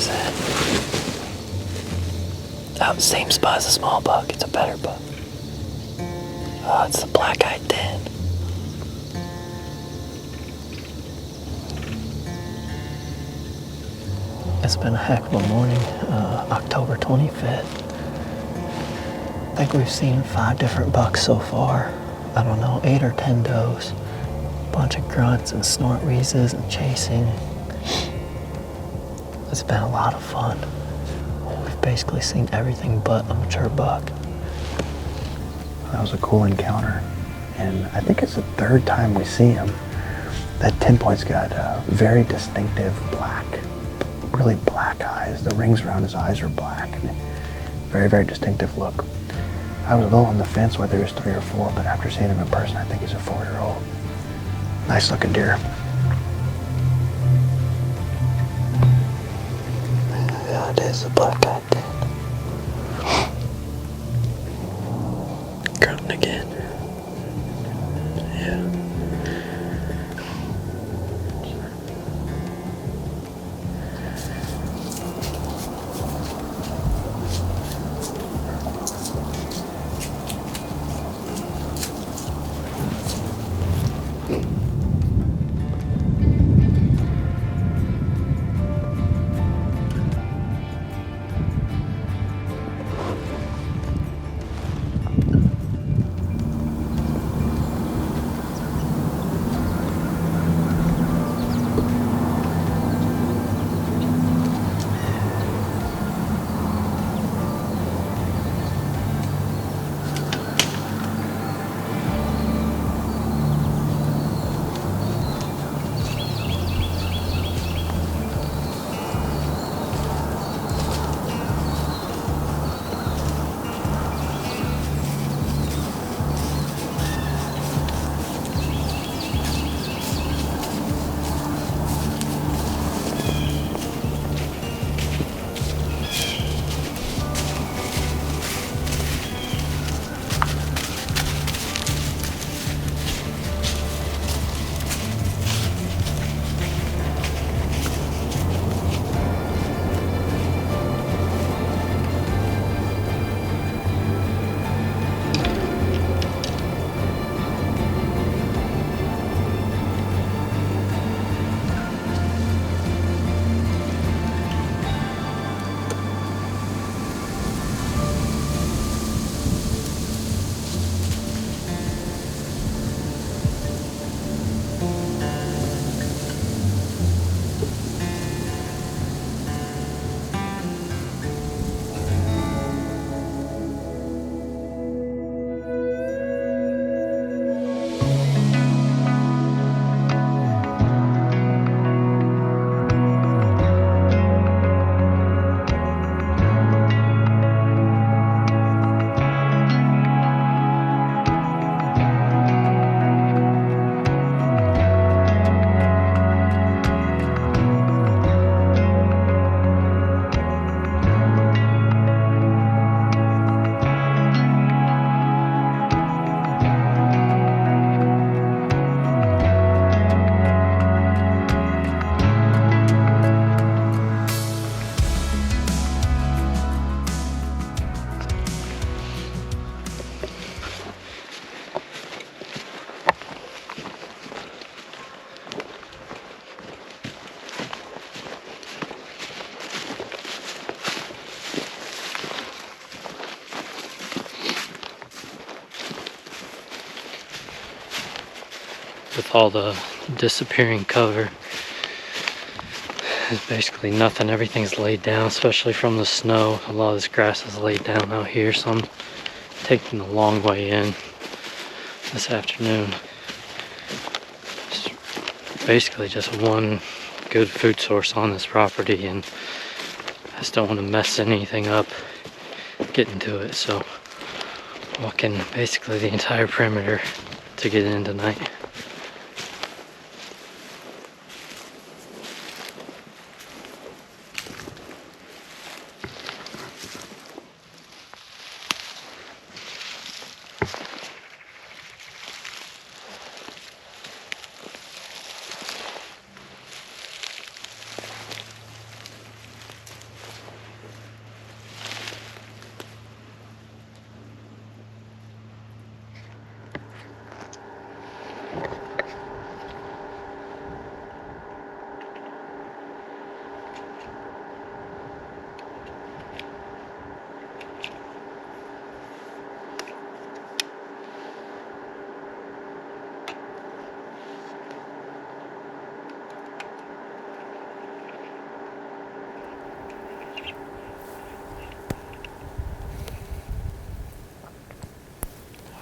is that? Oh, same spot as a small buck. It's a better buck. Oh, it's the black-eyed den. It's been a heck of a morning. October 25th. I think we've seen 5 different bucks so far. I don't know, 8 or 10 does. Bunch of grunts and snort wheezes and chasing. It's been a lot of fun. We've basically seen everything but a mature buck. That was a cool encounter, and I think it's the 3rd time we see him. That 10-point's got very distinctive black, really black eyes. The rings around his eyes are black. And very, very distinctive look. I was a little on the fence whether he was 3 or 4, but after seeing him in person, I think he's a 4-year-old. Nice looking deer. Yeah, it is a black-eyed den. Grunting again. Yeah. With all the disappearing cover, there's basically nothing. Everything's laid down, especially from the snow. A lot of this grass is laid down out here, so I'm taking the long way in this afternoon. It's basically just one good food source on this property, and I just don't want to mess anything up getting to it, so walking basically the entire perimeter to get in tonight.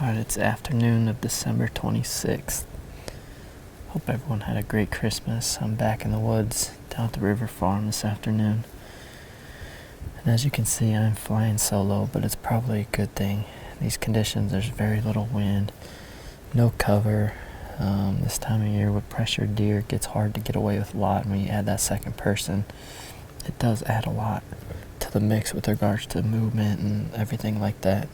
Alright, it's afternoon of December 26th. Hope everyone had a great Christmas. I'm back in the woods down at the river farm this afternoon. And as you can see, I'm flying solo, but it's probably a good thing. These conditions, there's very little wind, no cover. This time of year with pressured deer, it gets hard to get away with a lot. And when you add that second person, it does add a lot to the mix with regards to movement and everything like that.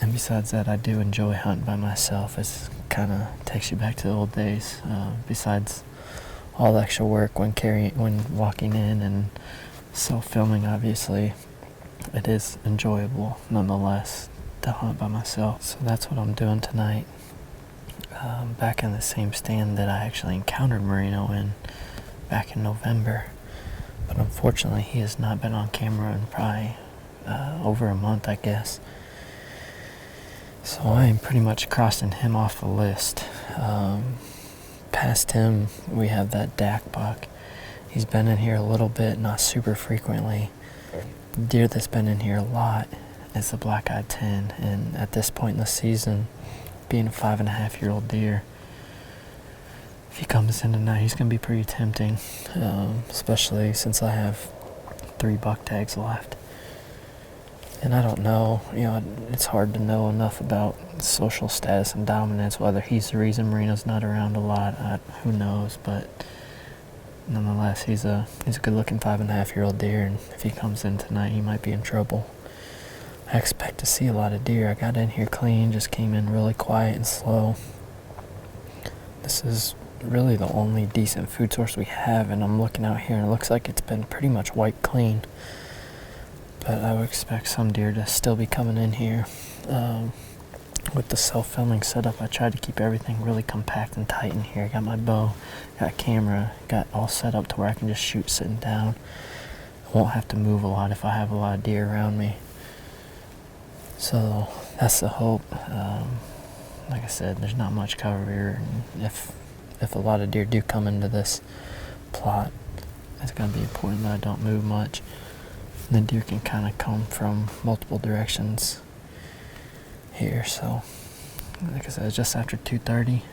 And besides that, I do enjoy hunting by myself. It kind of takes you back to the old days. Besides all the extra work when walking in and self-filming, obviously, it is enjoyable nonetheless to hunt by myself. So that's what I'm doing tonight. Back in the same stand that I actually encountered Merino in back in November. But unfortunately, he has not been on camera in probably over a month, I guess. So I am pretty much crossing him off the list. Past him, we have that Dak buck. He's been in here a little bit, not super frequently. The deer that's been in here a lot is the black-eyed 10. And at this point in the season, being a 5.5-year-old deer, if he comes in tonight, he's going to be pretty tempting, especially since I have 3 buck tags left. And I don't know, it's hard to know enough about social status and dominance, whether he's the reason Merino's not around a lot. Who knows, but nonetheless, he's a good-looking 5.5-year-old deer, and if he comes in tonight, he might be in trouble. I expect to see a lot of deer. I got in here clean, just came in really quiet and slow. This is really the only decent food source we have, and I'm looking out here and it looks like it's been pretty much wiped clean. But I would expect some deer to still be coming in here. With the self-filming setup, I tried to keep everything really compact and tight in here. Got my bow, got camera, got all set up to where I can just shoot sitting down. I won't have to move a lot if I have a lot of deer around me. So that's the hope. Like I said, there's not much cover here, and if a lot of deer do come into this plot, it's going to be important that I don't move much. And the deer can kind of come from multiple directions here. So like I said, it's just after 2:30.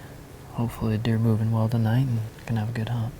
Hopefully the deer moving well tonight and can have a good hunt.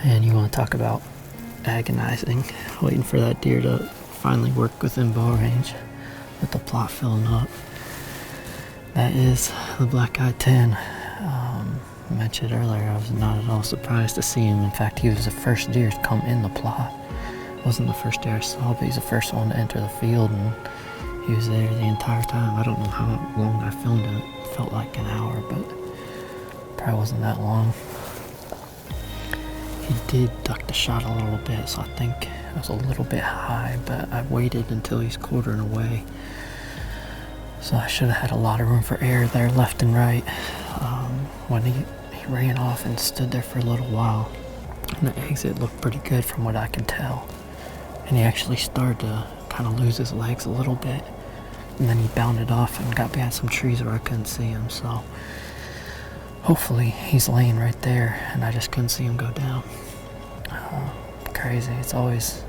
Man, you want to talk about agonizing, waiting for that deer to finally work within bow range with the plot filling up. That is the black-eyed 10. I mentioned earlier, I was not at all surprised to see him. In fact, he was the first deer to come in the plot. Wasn't the first deer I saw, but he's the first one to enter the field, and he was there the entire time. I don't know how long I filmed him. It felt like an hour, but probably wasn't that long. He did duck the shot a little bit, so I think it was a little bit high, but I waited until he's quartering away. So I should have had a lot of room for air there, left and right. When he ran off and stood there for a little while, and the exit looked pretty good from what I can tell. And he actually started to kind of lose his legs a little bit, and then he bounded off and got behind some trees where I couldn't see him. So hopefully he's laying right there, and I just couldn't see him go down. Crazy. It's always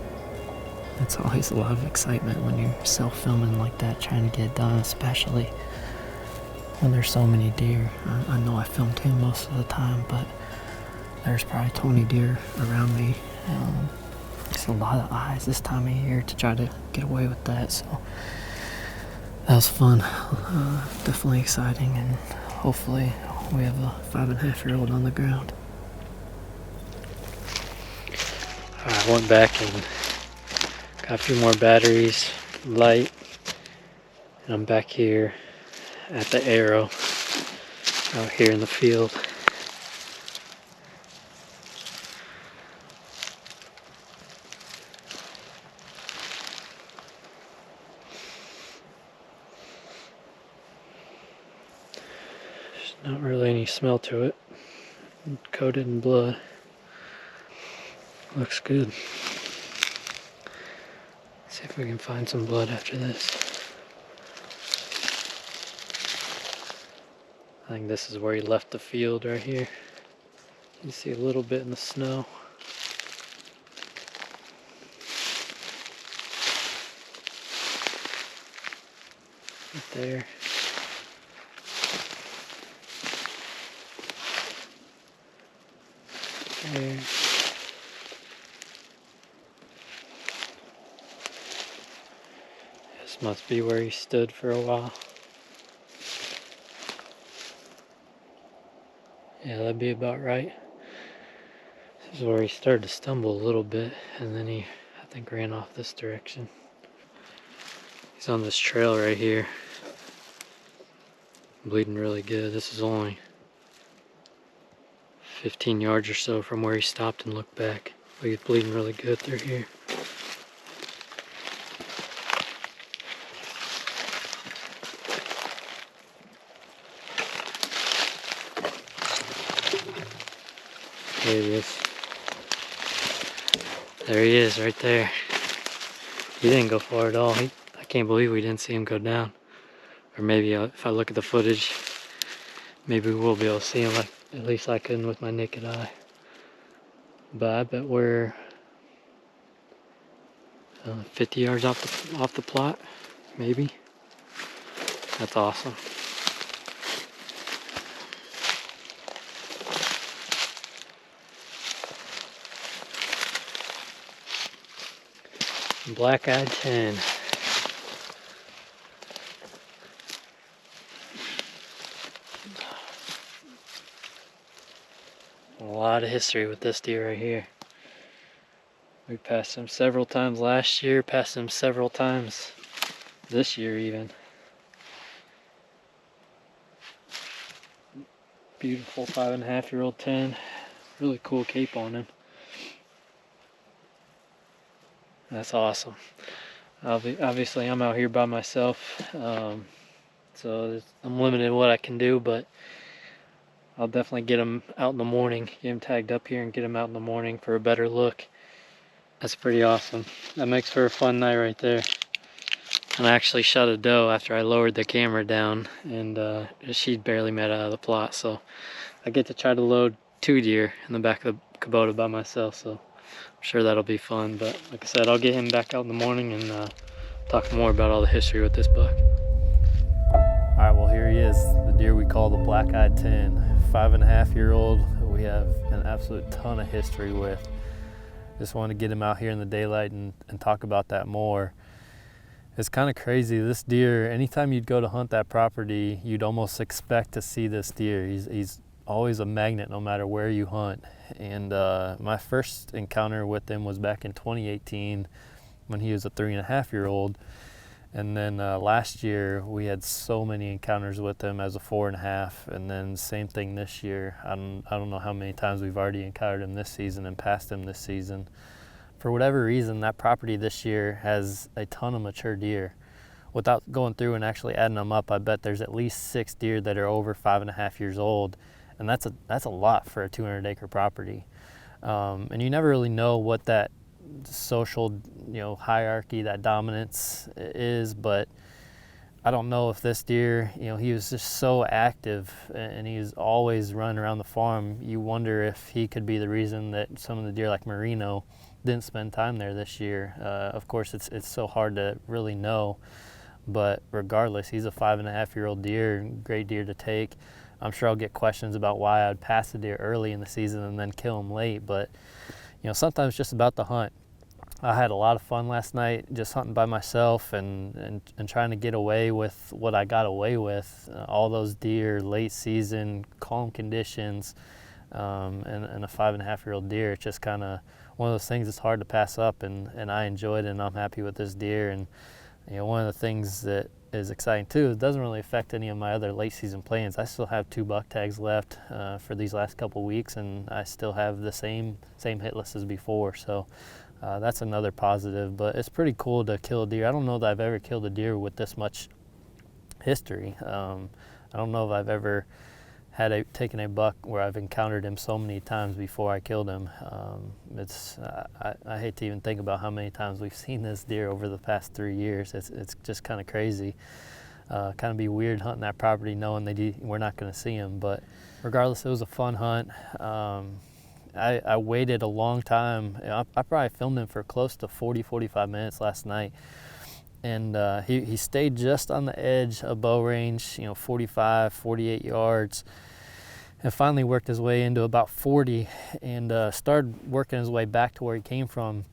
a lot of excitement when you're self-filming like that, trying to get it done, especially when there's so many deer. I know I filmed him most of the time, but there's probably 20 deer around me. It's a lot of eyes this time of year to try to get away with that, so that was fun. Definitely exciting, and hopefully we have a 5.5-year-old on the ground. I went back and got a few more batteries, light, and I'm back here at the arrow out here in the field. There's not really any smell to it. Coated in blood. Looks good. See if we can find some blood after this. I think this is where he left the field right here. You see a little bit in the snow. Right there. There. This must be where he stood for a while. Yeah, that'd be about right. This is where he started to stumble a little bit, and then he, I think, ran off this direction. He's on this trail right here. Bleeding really good. This is only 15 yards or so from where he stopped and looked back. But he's bleeding really good through here. There he is. There he is, right there. He didn't go far at all. I can't believe we didn't see him go down. Or maybe if I look at the footage, maybe we'll be able to see him like at least I couldn't with my naked eye. But I bet we're 50 yards off the plot, maybe. That's awesome. Black-eyed 10. A lot of history with this deer right here. We passed him several times last year, passed him several times this year even. Beautiful 5.5-year-old 10. Really cool cape on him. That's awesome. Obviously I'm out here by myself, so I'm limited in what I can do, but I'll definitely get him out in the morning, get him tagged up here and get him out in the morning for a better look. That's pretty awesome. That makes for a fun night right there. And I actually shot a doe after I lowered the camera down, and she'd barely made out of the plot, so I get to try to load 2 deer in the back of the Kubota by myself, so I'm sure that'll be fun. But like I said, I'll get him back out in the morning and talk more about all the history with this buck. All right, well, here he is, the deer we call the black-eyed 10. 5.5-year-old we have an absolute ton of history with. Just want to get him out here in the daylight and talk about that more. It's kind of crazy. This deer, anytime you'd go to hunt that property, you'd almost expect to see this deer. He's always a magnet no matter where you hunt. And my first encounter with him was back in 2018 when he was a 3.5-year-old. And then last year we had so many encounters with him as a 4.5, and then same thing this year. I don't know how many times we've already encountered him this season and passed him this season. For whatever reason, that property this year has a ton of mature deer. Without going through and actually adding them up, I bet there's at least 6 deer that are over 5.5 years old, and that's a lot for a 200-acre property. And you never really know what that social, hierarchy, that dominance is, but I don't know if this deer, he was just so active and he was always running around the farm. You wonder if he could be the reason that some of the deer like Merino didn't spend time there this year. Of course, it's so hard to really know, but regardless, he's a 5.5-year-old deer, great deer to take. I'm sure I'll get questions about why I'd pass the deer early in the season and then kill him late, but sometimes it's just about the hunt. I had a lot of fun last night just hunting by myself and trying to get away with what I got away with. All those deer, late season, calm conditions, and a 5.5-year-old deer. It's just kind of one of those things that's hard to pass up, and I enjoyed it, and I'm happy with this deer. And one of the things that is exciting too, it doesn't really affect any of my other late season plans. I still have 2 buck tags left for these last couple weeks, and I still have the same hit list as before. So that's another positive, but it's pretty cool to kill a deer. I don't know that I've ever killed a deer with this much history. I don't know if I've ever taken a buck where I've encountered him so many times before I killed him. I hate to even think about how many times we've seen this deer over the past 3 years. It's just kind of crazy. Kind of be weird hunting that property knowing we're not going to see him, but regardless, it was a fun hunt. I waited a long time. I probably filmed him for close to 40-45 minutes last night, and he stayed just on the edge of bow range, 45-48 yards, and finally worked his way into about 40 and started working his way back to where he came from.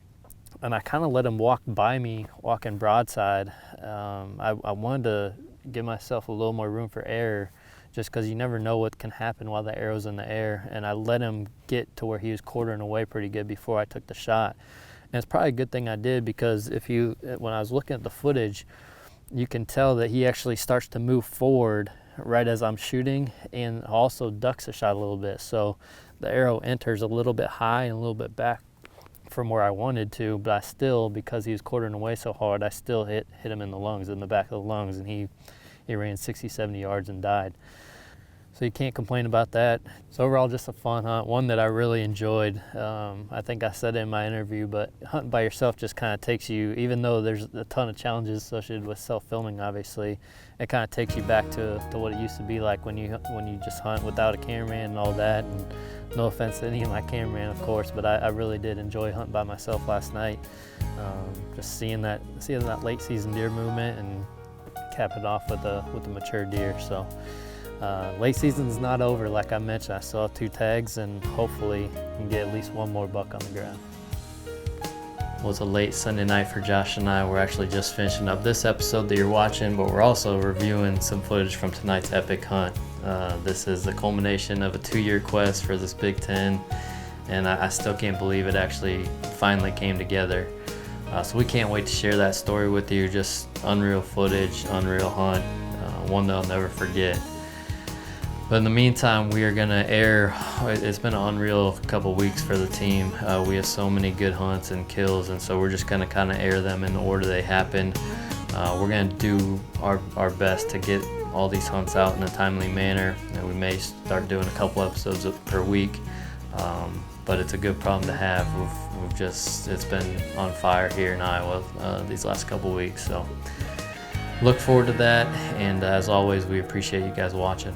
And I kind of let him walk by me, walking broadside. I wanted to give myself a little more room for error, just because you never know what can happen while the arrow's in the air. And I let him get to where he was quartering away pretty good before I took the shot. And it's probably a good thing I did, because when I was looking at the footage, you can tell that he actually starts to move forward right as I'm shooting, and also ducks the shot a little bit. So the arrow enters a little bit high and a little bit back from where I wanted to, but I still, because he was quartering away so hard, I still hit him in the lungs, in the back of the lungs, and he ran 60-70 yards and died. So you can't complain about that. So overall, just a fun hunt, one that I really enjoyed. I think I said it in my interview, but hunting by yourself just kind of takes you, even though there's a ton of challenges associated with self-filming, obviously, it kind of takes you back to what it used to be like when you just hunt without a cameraman and all that. And no offense to any of my cameraman, of course, but I really did enjoy hunting by myself last night. Just seeing that late season deer movement and cap it off with a mature deer. So late season's not over, like I mentioned. I still have 2 tags, and hopefully can get at least 1 more buck on the ground. Well, it's a late Sunday night for Josh and I. We're actually just finishing up this episode that you're watching, but we're also reviewing some footage from tonight's epic hunt. This is the culmination of a 2-year quest for this Big Ten, and I still can't believe it actually finally came together. So we can't wait to share that story with you. Just unreal footage, unreal hunt, one that I'll never forget. But in the meantime, we are going to air. It's been an unreal couple weeks for the team. We have so many good hunts and kills, and so we're just going to kind of air them in the order they happen. We're going to do our best to get all these hunts out in a timely manner, and we may start doing a couple episodes per week. But it's a good problem to have. It's been on fire here in Iowa these last couple weeks. So look forward to that, and as always, we appreciate you guys watching.